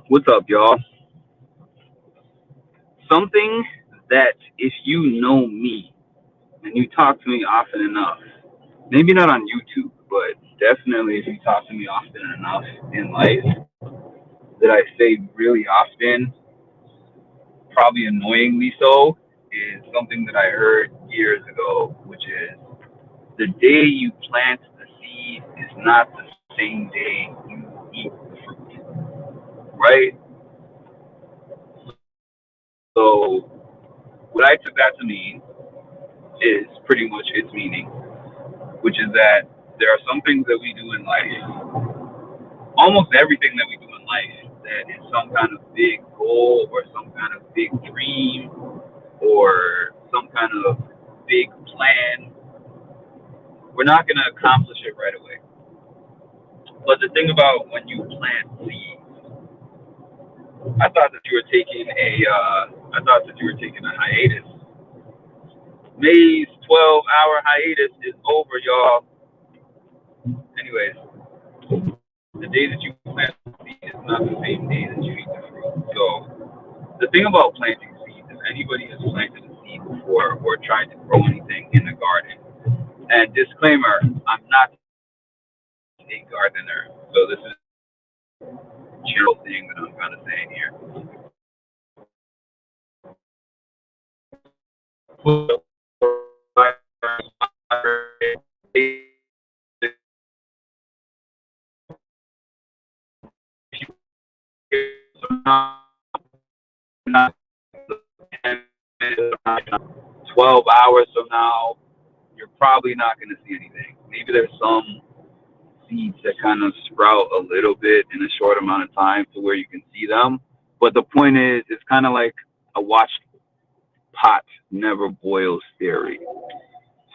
What's up, y'all? Something that if you know me and you talk to me often enough, maybe not on YouTube, but definitely if you talk to me often enough in life, that I say really often, probably annoyingly so, is something that I heard years ago, which is the day you plant the seed is not the same day you eat the fruit, right? So, what I took that to mean is pretty much its meaning, which is that there are some things that we do in life, almost everything that we do in life, that is some kind of big goal or some kind of big dream or some kind of big plan. We're not going to accomplish it right away. But the thing about when you plant seeds, I thought that you were taking a hiatus. May's 12-hour hiatus is over, y'all. Anyways, the day that you plant the seed is not the same day that you eat the fruit. So the thing about planting seeds, if anybody has planted a seed before or tried to grow anything in the garden, and disclaimer, I'm not a gardener, so this is a general thing that I'm kind of saying here. Not 12 hours from now, you're probably not going to see anything. Maybe there's some seeds that kind of sprout a little bit in a short amount of time to where you can see them. But the point is, it's kind of like a watched pot never boils theory.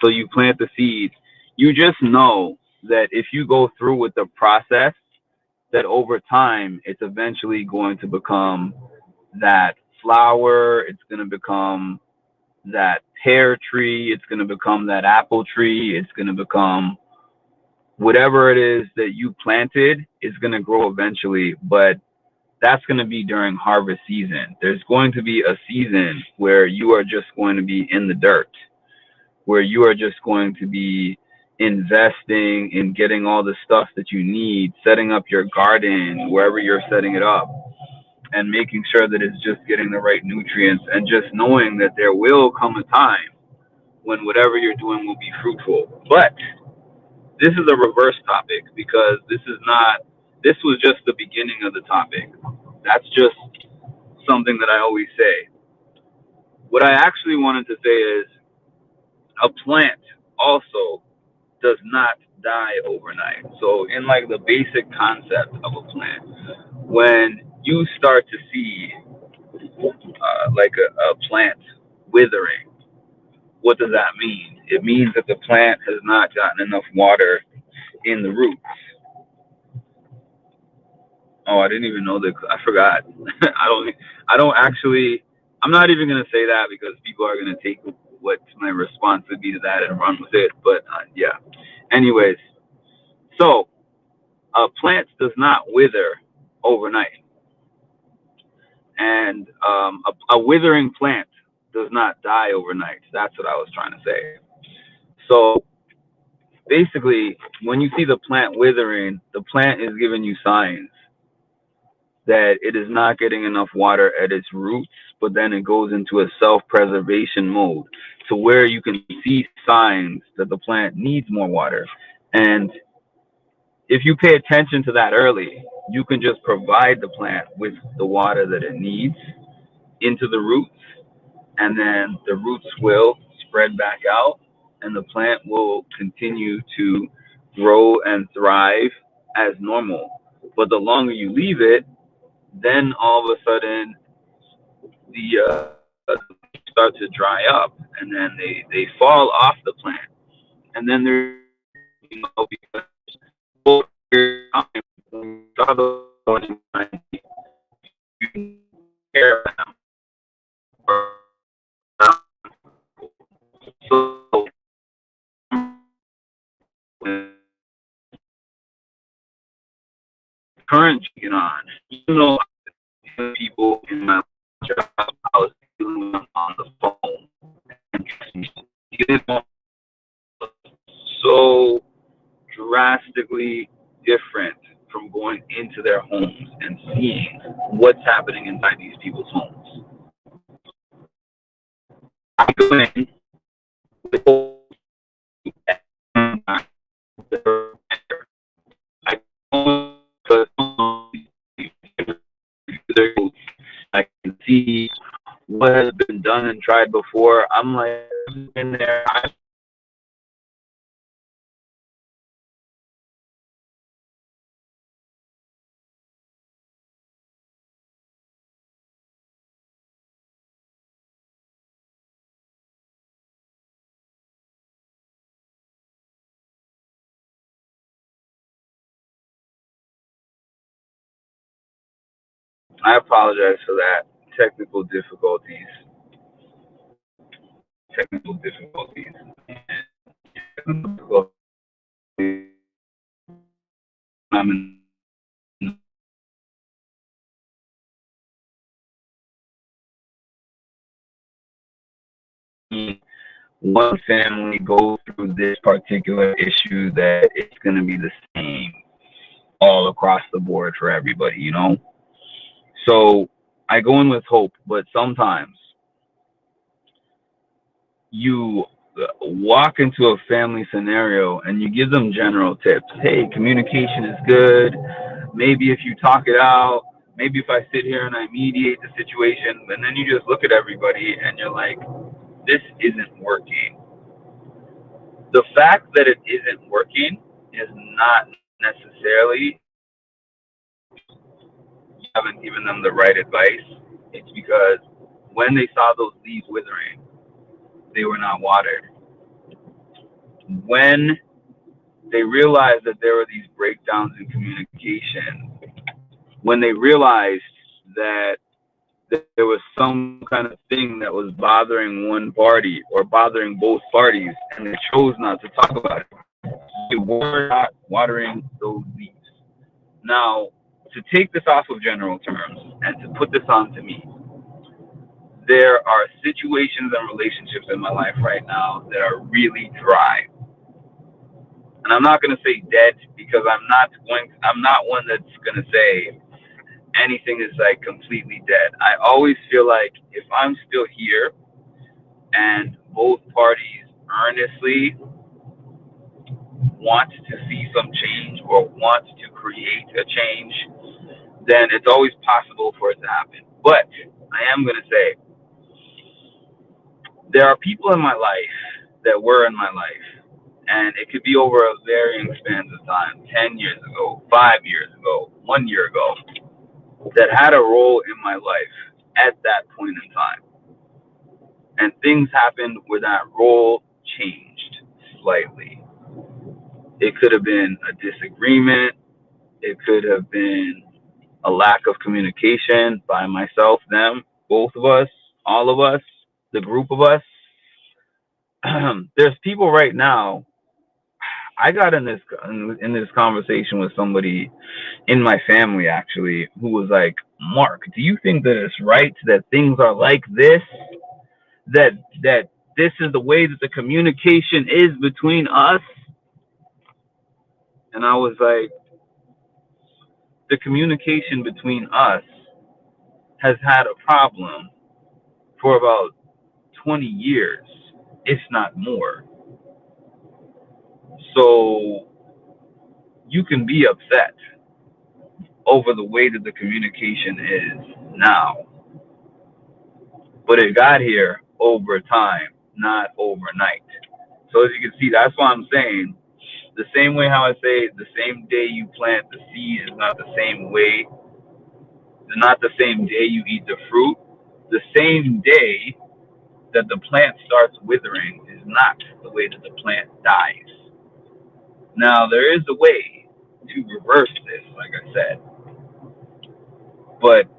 So you plant the seeds. You just know that if you go through with the process, that over time, it's eventually going to become that flower. It's going to become that pear tree. It's going to become that apple tree. It's going to become whatever it is that you planted is going to grow eventually, but that's going to be during harvest season. There's going to be a season where you are just going to be in the dirt, where you are just going to be investing in getting all the stuff that you need, setting up your garden wherever you're setting it up, and making sure that it's just getting the right nutrients, and just knowing that there will come a time when whatever you're doing will be fruitful. But this is a reverse topic because this was just the beginning of the topic. That's just something that I always say. What I actually wanted to say is a plant also does not die overnight. So, in like the basic concept of a plant, when you start to see like a plant withering, what does that mean? It means that the plant has not gotten enough water in the roots. Oh, I didn't even know that. I forgot. I don't actually. I'm not even gonna say that because people are gonna take what my response would be to that and run with it. But yeah. Anyways, so a plant does not wither overnight, and a withering plant does not die overnight. That's what I was trying to say. So basically, when you see the plant withering, the plant is giving you signs that it is not getting enough water at its roots, but then it goes into a self-preservation mode to where you can see signs that the plant needs more water. And if you pay attention to that early, you can just provide the plant with the water that it needs into the roots, and then the roots will spread back out, and the plant will continue to grow and thrive as normal. But the longer you leave it, then all of a sudden the leaves start to dry up, and then they fall off the plant, and then they're because over time when you saw those you can care about them. So when current on, you know people in my job, I was dealing with them on the phone. And it was so drastically different from going into their homes and seeing what's happening inside these people's homes. I go in with I can see what has been done and tried before. I'm like, in there. I apologize for that. Technical difficulties. Technical difficulties. Technical difficulties. I'm in one family go through this particular issue that it's going to be the same all across the board for everybody, you know? So I go in with hope, but sometimes you walk into a family scenario and you give them general tips. Hey, communication is good. Maybe if you talk it out, maybe if I sit here and I mediate the situation, and then you just look at everybody and you're like, this isn't working. The fact that it isn't working is not necessarily you haven't given them the right advice. It's because when they saw those leaves withering, they were not watered. When they realized that there were these breakdowns in communication, when they realized that there was some kind of thing that was bothering one party or bothering both parties, and they chose not to talk about it, they were not watering those leaves. Now, to take this off of general terms and to put this on to me, there are situations and relationships in my life right now that are really dry. And I'm not going to say dead because I'm not one that's going to say anything is like completely dead. I always feel like if I'm still here and both parties earnestly want to see some change or want to create a change, then it's always possible for it to happen. But I am going to say there are people in my life that were in my life, and it could be over a varying spans of time 10 years ago, 5 years ago, 1 year ago that had a role in my life at that point in time. And things happened where that role changed slightly. It could have been a disagreement, it could have been a lack of communication by myself, them, both of us, all of us, the group of us. There's people right now. I got in this conversation with somebody in my family actually who was like, Mark, do you think that it's right that things are like this? That this is the way that the communication is between us? And I was like, the communication between us has had a problem for about 20 years, if not more. So you can be upset over the way that the communication is now, but it got here over time, not overnight. So as you can see, that's why I'm saying the same way how I say the same day you plant the seed is not the same way, not the same day you eat the fruit. The same day that the plant starts withering is not the way that the plant dies. Now, there is a way to reverse this, like I said, but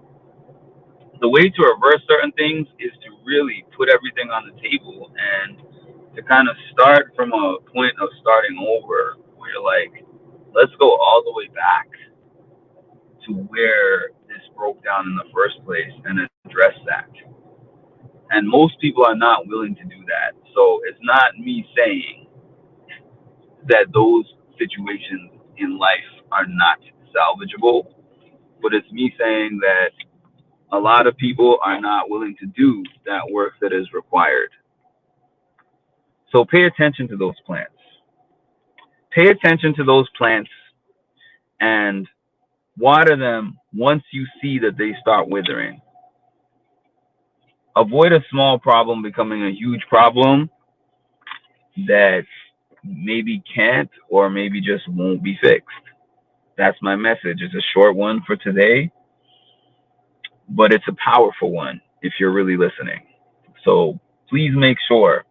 the way to reverse certain things is to really put everything on the table and to kind of start from a point of starting over where you're like, let's go all the way back to where this broke down in the first place and address that. And most people are not willing to do that. So it's not me saying that those situations in life are not salvageable, but it's me saying that a lot of people are not willing to do that work that is required. So pay attention to those plants. Pay attention to those plants and water them once you see that they start withering. Avoid a small problem becoming a huge problem that maybe can't or maybe just won't be fixed. That's my message. It's a short one for today, but it's a powerful one if you're really listening. So please make sure,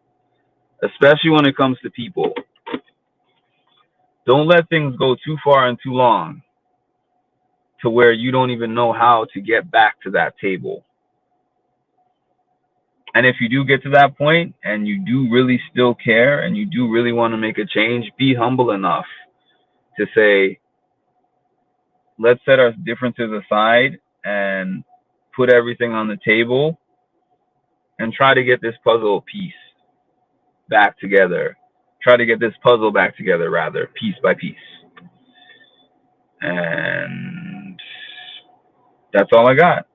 especially when it comes to people, don't let things go too far and too long to where you don't even know how to get back to that table. And if you do get to that point and you do really still care and you do really want to make a change, be humble enough to say, let's set our differences aside and put everything on the table and try to get this puzzle piece back together. Try to get this puzzle back together, rather, piece by piece. And that's all I got.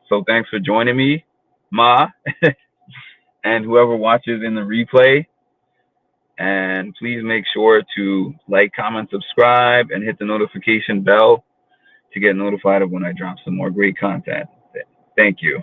So thanks for joining me, Ma, and whoever watches in the replay. And please make sure to like, comment, subscribe, and hit the notification bell to get notified of when I drop some more great content. Thank you.